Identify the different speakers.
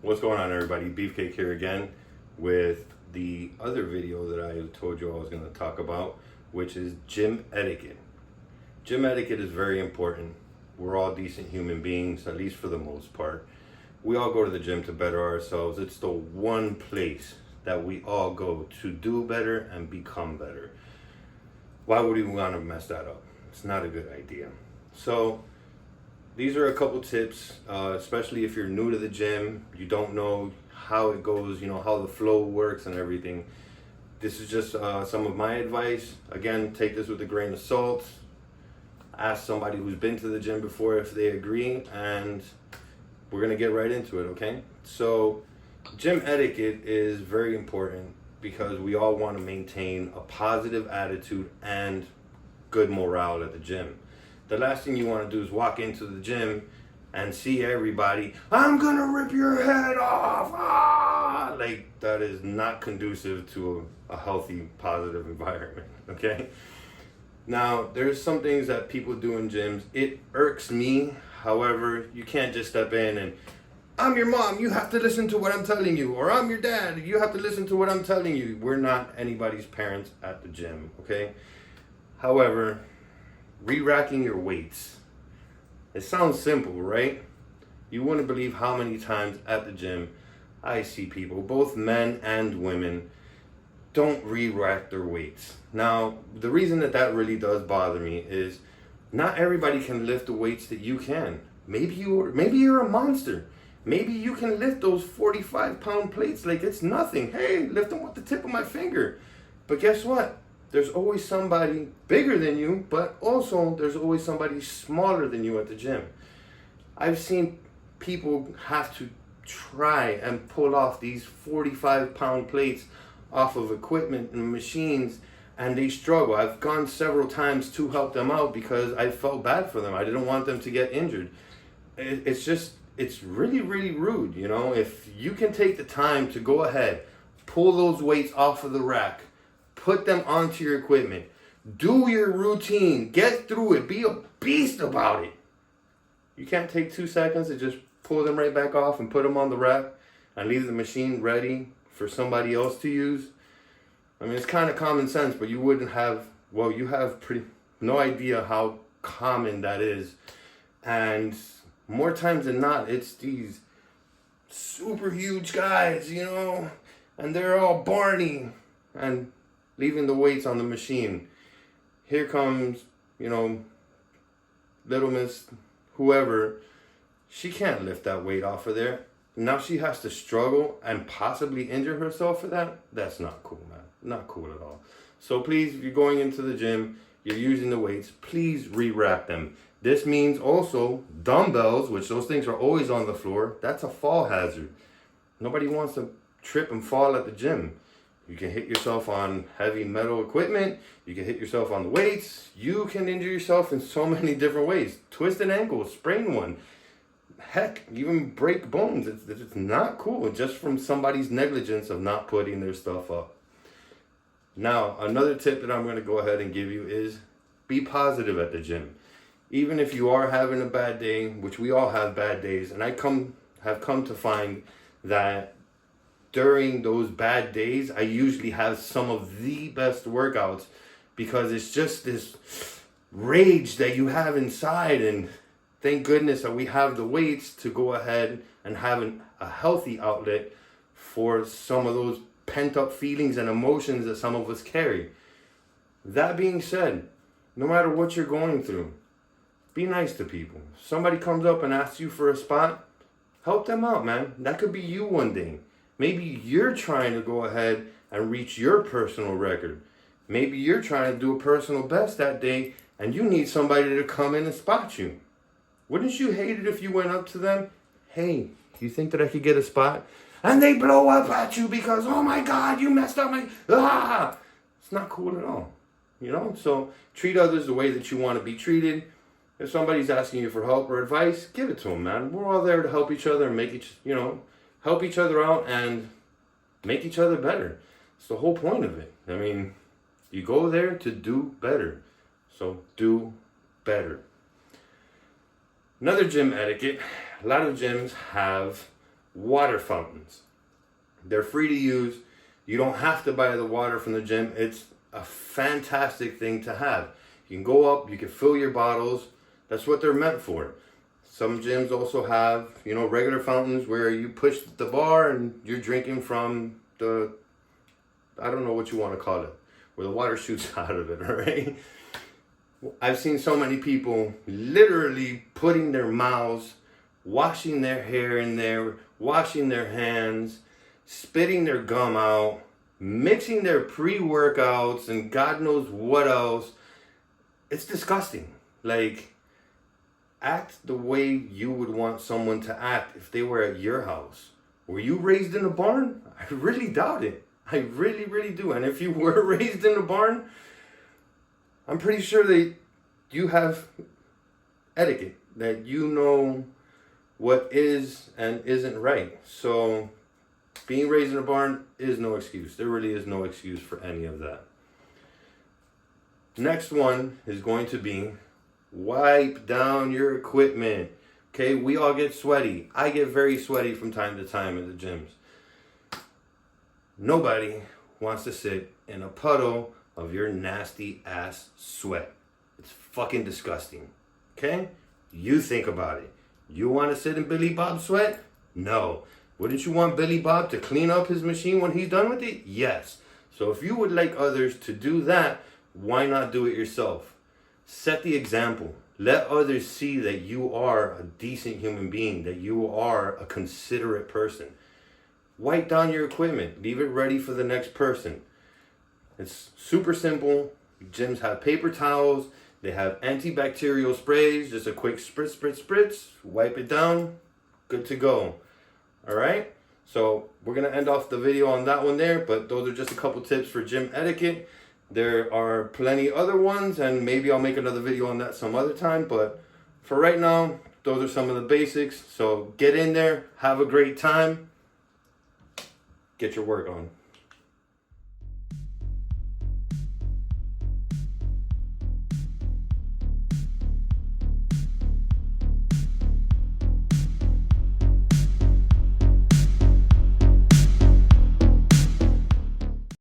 Speaker 1: What's going on, everybody? Beefcake here again with the other video that I told you I was going to talk about, which is gym etiquette. Gym etiquette is very important. We're all decent human beings, at least for the most part. We all go to the gym to better ourselves. It's the one place that we all go to do better and become better. Why would we want to mess that up? It's not a good idea. So these are a couple tips, especially if you're new to the gym, you don't know how it goes, how the flow works and everything. This is just some of my advice. Again, take this with a grain of salt. Ask somebody who's been to the gym before if they agree, and we're gonna get right into it, okay? So gym etiquette is very important because we all want to maintain a positive attitude and good morale at the gym. The last thing you want to do is walk into the gym and see everybody, I'm gonna rip your head off, ah! Like, that is not conducive to a healthy, positive environment, okay? Now, there's some things that people do in gyms. It irks me. However, you can't just step in and, I'm your mom, you have to listen to what I'm telling you. Or I'm your dad, you have to listen to what I'm telling you. We're not anybody's parents at the gym, okay? However, re-racking your weights. It sounds simple, right? You wouldn't believe how many times at the gym I see people, both men and women, don't re-rack their weights. Now, the reason that really does bother me is not everybody can lift the weights that you can. Maybe you're a monster. Maybe you can lift those 45-pound plates like it's nothing. Hey, lift them with the tip of my finger. But guess what? There's always somebody bigger than you, but also there's always somebody smaller than you at the gym. I've seen people have to try and pull off these 45-pound plates off of equipment and machines, and they struggle. I've gone several times to help them out because I felt bad for them. I didn't want them to get injured. It's really, really rude, If you can take the time to go ahead, pull those weights off of the rack, put them onto your equipment, do your routine, get through it, be a beast about it. You can't take 2 seconds and just pull them right back off and put them on the rack and leave the machine ready for somebody else to use. I mean, it's kind of common sense, but you have no idea how common that is. And more times than not, it's these super huge guys, and they're all Barney and leaving the weights on the machine. Here comes, little miss whoever. She can't lift that weight off of there. Now she has to struggle and possibly injure herself for that. That's not cool, man. Not cool at all. So please, if you're going into the gym, you're using the weights, please re-rack them. This means also dumbbells, which those things are always on the floor. That's a fall hazard. Nobody wants to trip and fall at the gym. You can hit yourself on heavy metal equipment. You can hit yourself on the weights. You can injure yourself in so many different ways. Twist an ankle, sprain one. Heck, even break bones. It's not cool just from somebody's negligence of not putting their stuff up. Now, another tip that I'm going to go ahead and give you is be positive at the gym. Even if you are having a bad day, which we all have bad days, and I have come to find that during those bad days, I usually have some of the best workouts because it's just this rage that you have inside, and thank goodness that we have the weights to go ahead and have a healthy outlet for some of those pent-up feelings and emotions that some of us carry. That being said, no matter what you're going through, be nice to people. If somebody comes up and asks you for a spot, help them out, man. That could be you one day. Maybe you're trying to go ahead and reach your personal record. Maybe you're trying to do a personal best that day and you need somebody to come in and spot you. Wouldn't you hate it if you went up to them? Hey, you think that I could get a spot? And they blow up at you because, oh my God, you messed up my... Ah! It's not cool at all. So treat others the way that you want to be treated. If somebody's asking you for help or advice, give it to them, man. We're all there to help each other and help each other out and make each other better. It's the whole point of it. I mean, you go there to do better. So do better. Another gym etiquette, a lot of gyms have water fountains. They're free to use. You don't have to buy the water from the gym. It's a fantastic thing to have. You can go up, you can fill your bottles. That's what they're meant for. Some gyms also have, regular fountains where you push the bar and you're drinking from the, I don't know what you want to call it, where the water shoots out of it, all right? I've seen so many people literally putting their mouths, washing their hair in there, washing their hands, spitting their gum out, mixing their pre-workouts and God knows what else. It's disgusting. Like, act the way you would want someone to act if they were at your house. Were you raised in a barn? I really doubt it. I really, really do. And if you were raised in a barn, I'm pretty sure that you have etiquette, that you know what is and isn't right. So being raised in a barn is no excuse. There really is no excuse for any of that. Next one is going to be wipe down your equipment. Okay, we all get sweaty. I get very sweaty from time to time at the gyms. Nobody wants to sit in a puddle of your nasty ass sweat. It's fucking disgusting. Okay? You think about it. You want to sit in Billy Bob's sweat? No. Wouldn't you want Billy Bob to clean up his machine when he's done with it? Yes. So if you would like others to do that, why not do it yourself? Set the example. Let others see that you are a decent human being, that you are a considerate person. Wipe down your equipment. Leave it ready for the next person. It's super simple. Gyms have paper towels. They have antibacterial sprays. Just a quick spritz, spritz, spritz. Wipe it down. Good to go. All right? So we're going to end off the video on that one there. But those are just a couple tips for gym etiquette. There are plenty other ones. And maybe I'll make another video on that some other time. But for right now, those are some of the basics. So get in there. Have a great time. Get your work on.